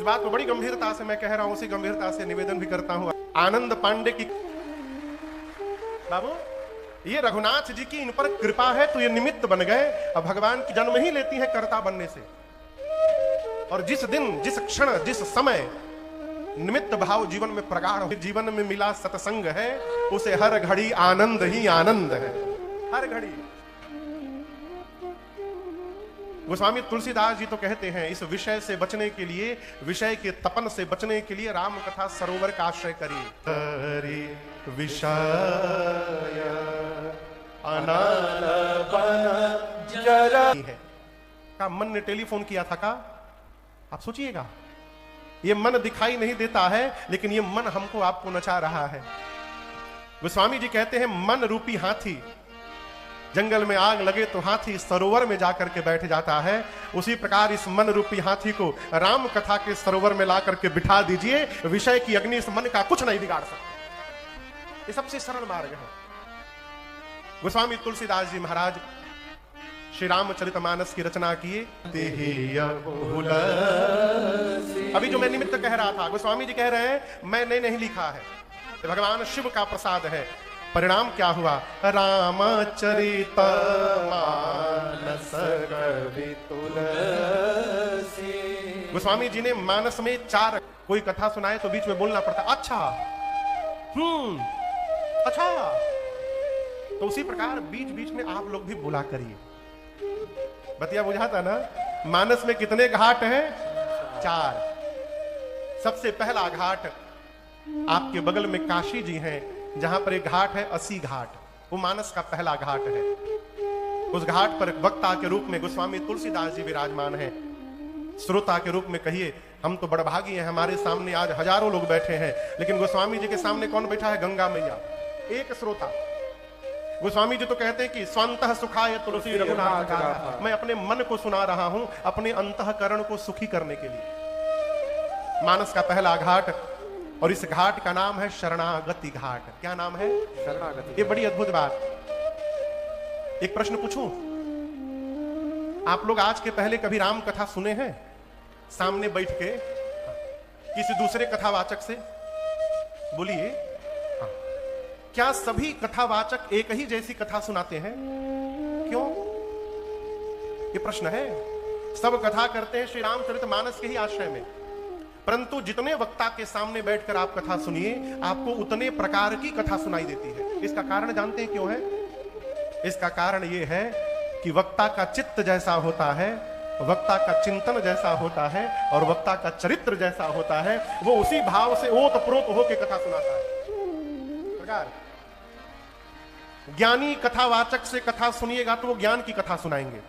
इस बात को बड़ी गंभीरता से मैं कह रहा हूं, उसी गंभीरता से निवेदन भी करता हूं। आनंद पांडे की बाबू, ये रघुनाथ जी की इन पर कृपा है तो ये निमित्त बन गए। अब भगवान की जन्म ही लेती है कर्ता बनने से। और जिस दिन, जिस क्षण, जिस समय निमित्त भाव जीवन में प्रगाढ़ हो, जीवन में मिला सत्संग है, उसे हर घड़ी आनंद ही आनंद है, हर घड़ी। गोस्वामी तुलसीदास जी तो कहते हैं, इस विषय से बचने के लिए, विषय के तपन से बचने के लिए राम कथा सरोवर का आश्रय करिए। विषय अनालपन जरा है का मन ने टेलीफोन किया था का? आप सोचिएगा, ये मन दिखाई नहीं देता है, लेकिन ये मन हमको आपको नचा रहा है। गोस्वामी जी कहते हैं, मन रूपी हाथी, जंगल में आग लगे तो हाथी सरोवर में जाकर के बैठ जाता है। उसी प्रकार इस मन रूपी हाथी को राम कथा के सरोवर में ला करके बिठा दीजिए। विषय की अग्नि इस मन का कुछ नहीं बिगाड़ सकती। ये सबसे सरल मार्ग है। गोस्वामी तुलसीदास जी महाराज श्री रामचरितमानस की रचना किए। अभी जो मैं निमित्त कह रहा था, गोस्वामी जी कह रहे हैं मैंने नहीं लिखा है, भगवान शिव का प्रसाद है। परिणाम क्या हुआ? रामचरितमानस कवि तुलसी। गोस्वामी जी ने मानस में 4, कोई कथा सुनाए तो बीच में बोलना पड़ता अच्छा, अच्छा। तो उसी प्रकार बीच बीच में आप लोग भी बोला करिए। बतिया बुझाता ना? मानस में कितने घाट हैं? 4। सबसे पहला घाट आपके बगल में काशी जी हैं, जहां पर एक घाट है 80 घाट, वो मानस का पहला घाट है। उस घाट पर वक्ता के रूप में गोस्वामी तुलसीदास जी विराजमान हैं। श्रोता के रूप में कहिए, हम तो बड़भागी हैं, हमारे सामने आज हजारों लोग बैठे हैं, लेकिन गोस्वामी जी के सामने कौन बैठा है? गंगा मैया, एक श्रोता। गोस्वामी जी तो कहते हैं कि स्वंतः सुखाय तुलसी रघुनाथ गाथा। मैं अपने मन को सुना रहा हूं, अपने अंतःकरण को सुखी करने के लिए। मानस का पहला घाट, और इस घाट का नाम है शरणागति घाट। क्या नाम है? शरणागति। ये बड़ी अद्भुत बात। एक प्रश्न पूछूं, आप लोग आज के पहले कभी राम कथा सुने हैं सामने बैठ के किसी दूसरे कथावाचक से? बोलिए। क्या सभी कथावाचक एक ही जैसी कथा सुनाते हैं? क्यों? ये प्रश्न है। सब कथा करते हैं श्री रामचरितमानस के ही आश्रय में, परंतु जितने वक्ता के सामने बैठकर आप कथा सुनिए, आपको उतने प्रकार की कथा सुनाई देती है। इसका कारण जानते हैं क्यों है? इसका कारण यह है कि वक्ता का चित्त जैसा होता है, वक्ता का चिंतन जैसा होता है, और वक्ता का चरित्र जैसा होता है, वो उसी भाव से ओतप्रोत होकर कथा सुनाता है। प्रकार ज्ञानी कथावाचक से कथा सुनिएगा तो वो ज्ञान की कथा सुनाएंगे,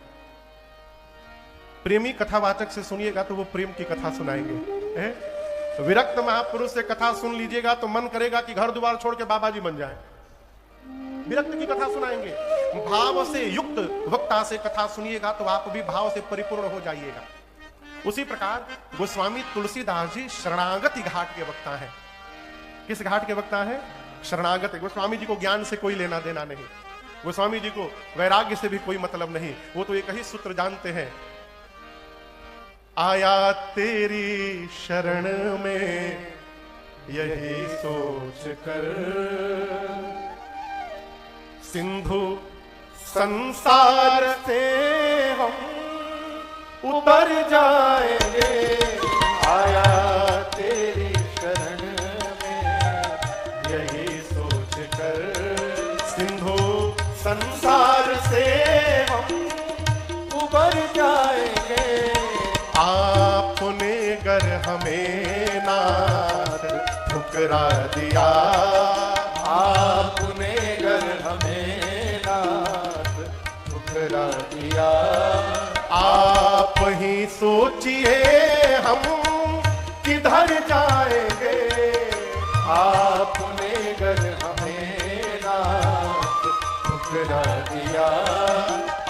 प्रेमी कथावाचक से सुनिएगा तो वो प्रेम की कथा सुनाएंगे। विरक्त महापुरुष से कथा सुन लीजिएगा तो मन करेगा कि घर द्वार छोड़ के बाबा जी बन जाए। विरक्त की कथा सुनाएंगे। भाव से युक्त वक्ता से कथा सुनिएगा तो आप भी भाव से परिपूर्ण हो जाइएगा। उसी प्रकार गोस्वामी तुलसीदास जी शरणागति घाट के वक्ता हैं। किस घाट के वक्ता है? शरणागति। गोस्वामी जी को ज्ञान से कोई लेना देना नहीं, गोस्वामी जी को वैराग्य से भी कोई मतलब नहीं। वो तो एक ही सूत्र जानते हैं, आया तेरी शरण में यही सोच कर, सिंधु संसार से हम उतर जाएंगे। आया तेरी शरण में यही सोच कर, सिंधु संसार से हम उबर जाएंगे। आपने गर हमें नाथ ठुकरा दिया, आपने गर हमें नाथ ठुकरा दिया। आप ही सोचिए हम किधर जाएंगे, आपने गर हमें नाथ ठुकरा दिया।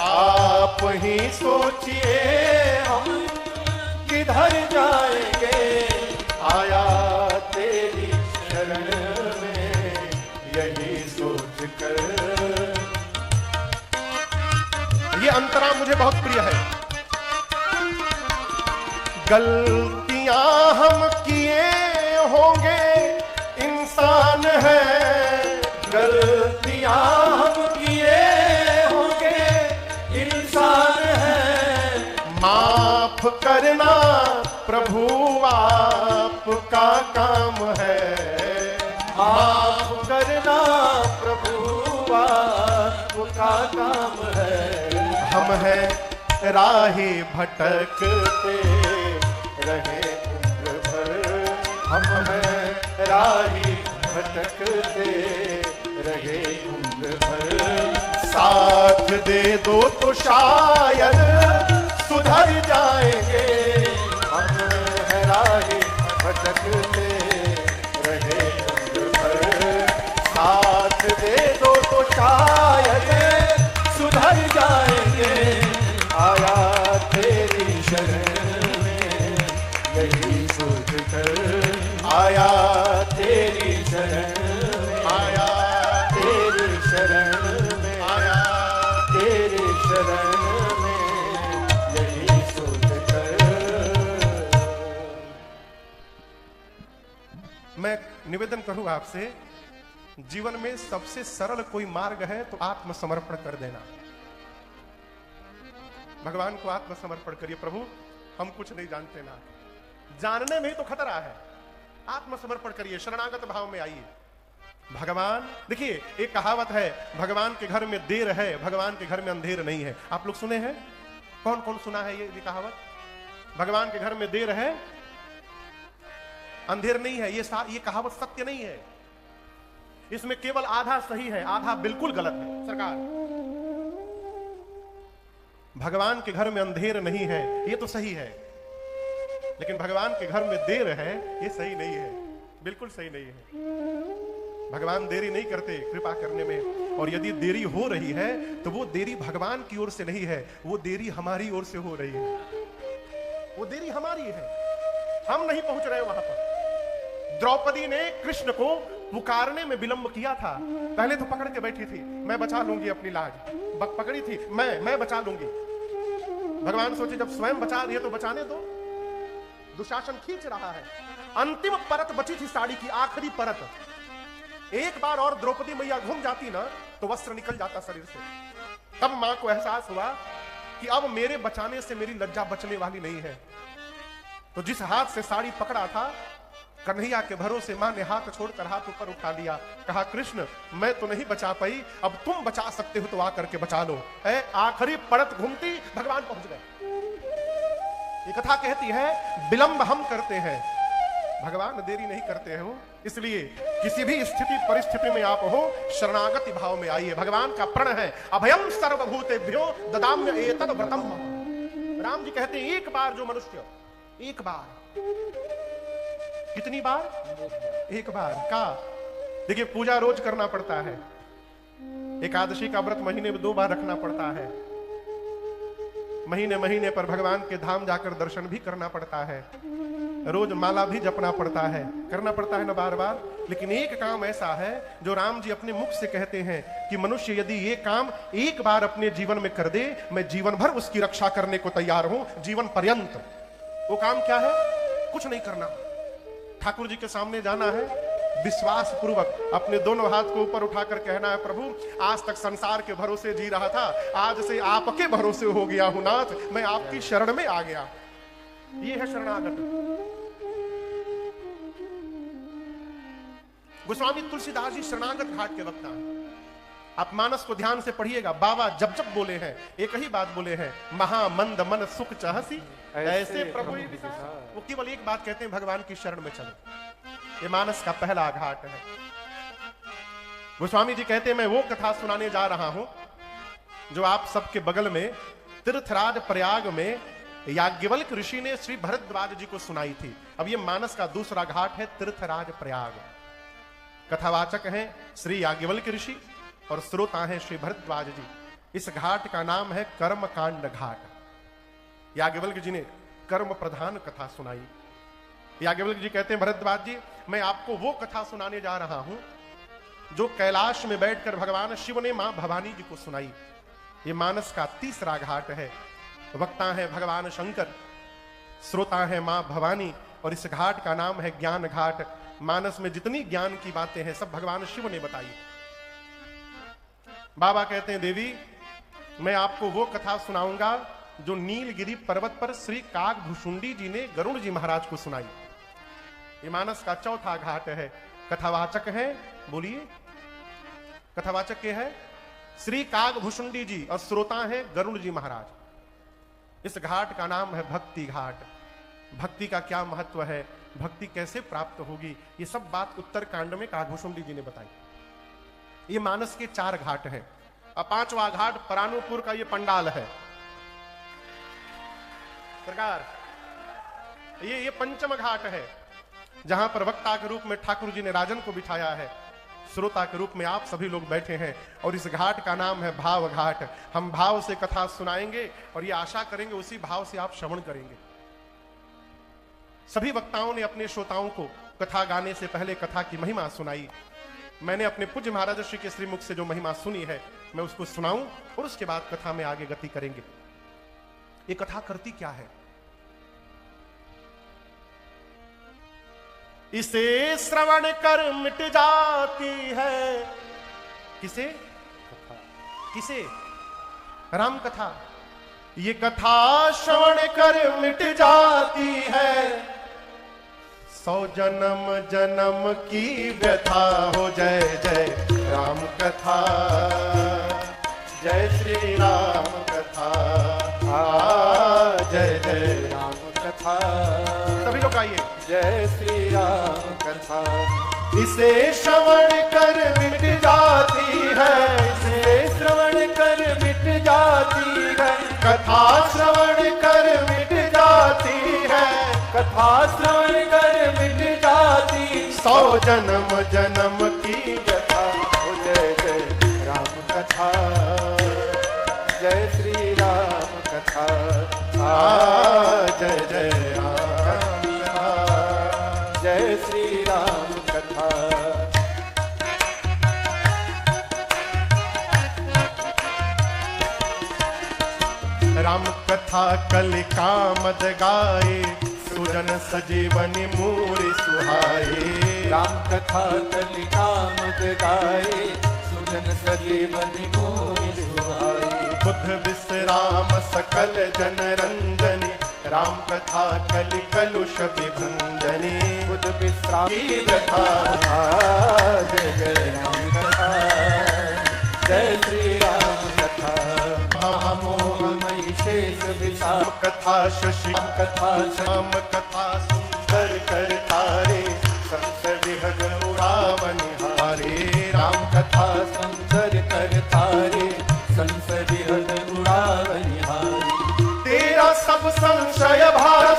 आप ही सोचिए हम किधर जाएंगे। आया तेरी शरण में यही सोच कर। ये अंतरा मुझे बहुत प्रिय है। गलती गलतियां हम किए होंगे, इंसान है। गलतियां हम किए होंगे, इंसान है। माफ करना प्रभु आपका काम है। माफ करना प्रभु आपका काम है। हम हैं राही भटकते रहे उम्र भर, हम हैं राही भटकते रहे उम्र भर। साथ दे दो तो शायद सुधर जाएंगे। हम हैं राही भटकते रहे उम्र भर। साथ दे दो तो शायद सुधर जाएंगे। आया तेरी शरण में यही सोच कर, आया तेरी शरण में, आया तेरी शरण में, आया। तेरी शरण में यही सोच कर। मैं निवेदन करूं आपसे, जीवन में सबसे सरल कोई मार्ग है तो आत्मसमर्पण कर देना। भगवान को आत्मसमर्पण करिए। प्रभु हम कुछ नहीं जानते ना, जानने में ही तो खतरा है। आत्मसमर्पण करिए, शरणागत भाव में आइए। भगवान, देखिए एक कहावत है, भगवान के घर में देर है, भगवान के घर में अंधेर नहीं है। आप लोग सुने हैं? कौन कौन सुना है ये कहावत? भगवान के घर में देर है, अंधेर नहीं है। ये कहावत सत्य नहीं है। इसमें केवल आधा सही है, आधा बिल्कुल गलत है। सरकार, भगवान के घर में अंधेर नहीं है ये तो सही है, लेकिन भगवान के घर में देर है ये सही नहीं है, बिल्कुल सही नहीं है। भगवान देरी नहीं करते कृपा करने में, और यदि देरी हो रही है तो वो देरी भगवान की ओर से नहीं है, वो देरी हमारी ओर से हो रही है। वो देरी हमारी है, हम नहीं पहुंच रहे वहां पर। द्रौपदी ने कृष्ण को पुकारने में विलंब किया था। पहले तो पकड़ के बैठी थी, मैं बचा लूंगी अपनी लाज, पकड़ी थी, मैं बचा लूंगी। भगवान सोचे जब स्वयं बचा रही है तो बचाने दो। दुशासन खींच रहा है, अंतिम परत बची थी साड़ी की, आखिरी परत। एक बार और द्रौपदी मैया घूम जाती ना तो वस्त्र निकल जाता शरीर से। तब मां को एहसास हुआ कि अब मेरे बचाने से मेरी लज्जा बचने वाली नहीं है। तो जिस हाथ से साड़ी पकड़ा था, कन्हैया के भरोसे मां ने हाथ छोड़कर हाथ ऊपर उठा लिया, कहा कृष्ण मैं तो नहीं बचा पाई, अब तुम बचा सकते हो तो आकर के बचा लो। आखिरी परत घूमती भगवान पहुंच गए। ये कथा कहती है विलंब हम करते हैं, भगवान देरी नहीं करते हो। इसलिए किसी भी स्थिति परिस्थिति में आप हो, शरणागति भाव में आइए। भगवान का प्रण है, अभयम सर्वभूतेभ्यो ददाम्य एतद् व्रतम। राम जी कहते हैं एक बार जो मनुष्य, एक बार, कितनी बार? एक बार का। देखिए पूजा रोज करना पड़ता है, एकादशी का व्रत महीने में 2 बार रखना पड़ता है, महीने महीने पर भगवान के धाम जाकर दर्शन भी करना पड़ता है, रोज माला भी जपना पड़ता है, करना पड़ता है ना बार बार। लेकिन एक काम ऐसा है जो राम जी अपने मुख से कहते हैं कि मनुष्य यदि ये काम एक बार अपने जीवन में कर दे, मैं जीवन भर उसकी रक्षा करने को तैयार हूं, जीवन पर्यंत। वो काम क्या है? कुछ नहीं करना, ठाकुर जी के सामने जाना है, विश्वास पूर्वक अपने दोनों हाथ को ऊपर उठाकर कहना है प्रभु आज तक संसार के भरोसे जी रहा था, आज से आपके भरोसे हो गया हूं नाथ, मैं आपकी शरण में आ गया। ये है शरणागत। गोस्वामी तुलसीदास जी शरणागत घाट के वक्ता हैं। आप मानस को ध्यान से पढ़िएगा, बाबा जब जब बोले हैं एक ही बात बोले हैं, महामंद मन सुख चाहसी ऐसे प्रभु। वो केवल एक बात कहते हैं, भगवान की शरण में चलो। ये मानस का पहला घाट है। गोस्वामी जी कहते हैं मैं वो कथा सुनाने जा रहा हूं जो आप सबके बगल में तीर्थराज प्रयाग में याज्ञवल्क्य ऋषि ने श्री भरद्वाज जी को सुनाई थी। अब ये मानस का दूसरा घाट है तीर्थराज प्रयाग। कथावाचक हैं श्री याज्ञवल्क्य ऋषि और श्रोता हैं श्री भरद्वाज जी। इस घाट का नाम है कर्मकांड घाट। याज्ञवल्क्य जी ने कर्म प्रधान कथा सुनाई। याज्ञवल्क्य जी कहते हैं भरद्वाज जी मैं आपको वो कथा सुनाने जा रहा हूं जो कैलाश में बैठकर भगवान शिव ने मां भवानी जी को सुनाई। ये मानस का तीसरा घाट है। वक्ता है भगवान शंकर, श्रोता है मां भवानी और इस घाट का नाम है ज्ञान घाट। मानस में जितनी ज्ञान की बातें हैं सब भगवान शिव ने बताई। बाबा कहते हैं देवी मैं आपको वो कथा सुनाऊंगा जो नीलगिरी पर्वत पर श्री कागभूषुंडी जी ने गरुड़ जी महाराज को सुनाई। ये मानस का चौथा घाट है। कथावाचक है, बोलिए कथावाचक के है श्री कागभूषुंडी जी और श्रोता है गरुड़ जी महाराज। इस घाट का नाम है भक्ति घाट। भक्ति का क्या महत्व है, भक्ति कैसे प्राप्त होगी, ये सब बात उत्तर कांड में कागभूषुंडी जी ने बताई। ये मानस के 4 घाट हैं। अब 5वां घाट परानुपुर का ये पंडाल है। सरकार ये पंचम घाट है जहां पर वक्ता के रूप में ठाकुर जी ने राजन को बिठाया है, श्रोता के रूप में आप सभी लोग बैठे हैं। और इस घाट का नाम है भाव घाट। हम भाव से कथा सुनाएंगे और ये आशा करेंगे उसी भाव से आप श्रवण करेंगे। सभी वक्ताओं ने अपने श्रोताओं को कथा गाने से पहले कथा की महिमा सुनाई। मैंने अपने पूज्य महाराज श्री के श्रीमुख से जो महिमा सुनी है मैं उसको सुनाऊं और उसके बाद कथा में आगे गति करेंगे। ये कथा करती क्या है? इसे श्रवण कर मिट जाती है। किसे? किसे? राम कथा। ये कथा श्रवण कर मिट जाती है। 100 जन्म जन्म की व्यथा हो। जय जय राम कथा, जय श्री राम कथा, जय जय राम कथा। सभी लोग आइए। जय श्री राम कथा। इसे श्रवण कर मिट जाती है। इसे श्रवण कर मिट जाती है। कथा श्रवण कर मिट जाती है। कथा श्रवण कर मिट जाती। 100 जन्म जन्म की कथा हो। जय जय राम कथा, जय श्री राम कथा, जय जय राम कथा, जय श्री राम कथा। राम कथा कलिका मद गाए, सुजन सजीवनी मूरि सुहाए। राम कथा कलिका मद गाए, सुजन सजीवनी मूरि सुहाए। बुध विश्राम सकल जन रंजनी, राम कथा कलि कलुष विभंजनी। बुध विश्राम की व्यथा, जय जय राम कथा, जय श्री राम कथा। महामोहमयी शेष विशाल कथा शशि कथा श्याम कथा सुंदर कर तारे, संस विहग उड़ावनिहारे। राम कथा सुंदर कर तारे, संसदि हृदय उड़ावनिहारी। तेरा सब संशय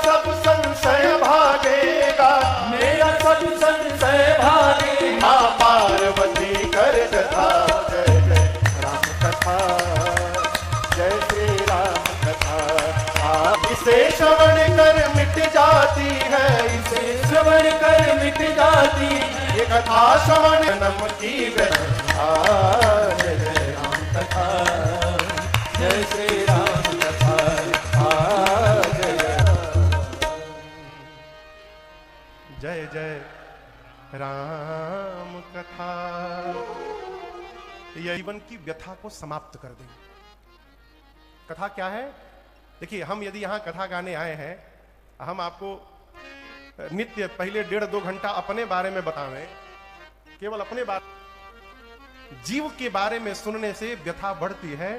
सब संशय भागेगा। मेरा सब संशय भागे। माँ पार्वती कर कथा। जय जय राम कथा, जय श्री राम कथा। इसे श्रवण कर मिट जाती है। इसे श्रवण कर मिट जाती। ये कथा श्रवण जन्म की व्यथा। जय जय राम कथा, जय श्री राम कथा, जय जय राम कथा। यह जीवन की व्यथा को समाप्त कर देंगे। कथा क्या है? देखिए हम यदि यहां कथा गाने आए हैं, हम आपको नित्य पहले 1.5-2 घंटा अपने बारे में बतावें, केवल अपने बारे, जीव के बारे में सुनने से व्यथा बढ़ती है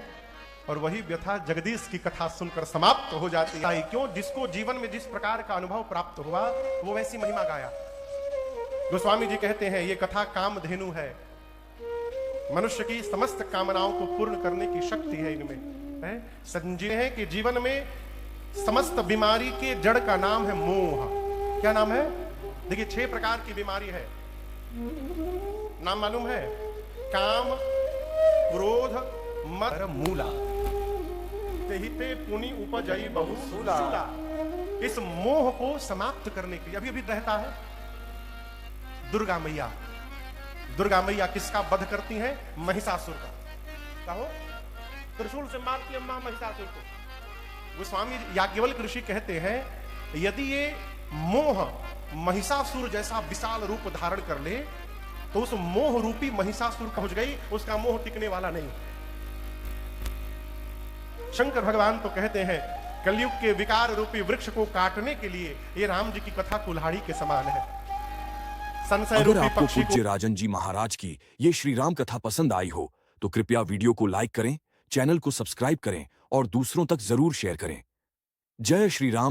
और वही व्यथा जगदीश की कथा सुनकर समाप्त हो जाती है। क्यों? जिसको जीवन में जिस प्रकार का अनुभव प्राप्त हुआ वो वैसी महिमा गाया। गोस्वामी जी कहते हैं ये कथा कामधेनु है, मनुष्य की समस्त कामनाओं को पूर्ण करने की शक्ति है इनमें। संजीव है कि जीवन में समस्त बीमारी के जड़ का नाम है मोह। क्या नाम है? देखिए 6 प्रकार की बीमारी है, नाम मालूम है? काम, क्रोध, मद, मूला। तेहिते पुनि उपजई बहु सूला। इस मोह को समाप्त करने के लिए अभी रहता है दुर्गा मैया। दुर्गा मैया किसका वध करती हैं? महिषासुर का। कहो त्रिशूल से मारती अम्मा महिषासुर को। गोस्वामी याज्ञवल्क्य ऋषि कहते हैं यदि ये मोह महिषासुर जैसा विशाल रूप धारण कर ले तो उस मोह रूपी महिषासुर पहुंच गई, उसका मोह टिकने वाला नहीं। शंकर भगवान तो कहते हैं कलयुग के विकार रूपी वृक्ष को काटने के लिए ये राम जी की कथा कुल्हाड़ी के समान है। संशय अगर रूपी आपको पक्षी पूज्य को राजन जी महाराज की ये श्री राम कथा पसंद आई हो तो कृपया वीडियो को लाइक करें, चैनल को सब्सक्राइब करें और दूसरों तक जरूर शेयर करें। जय श्री राम।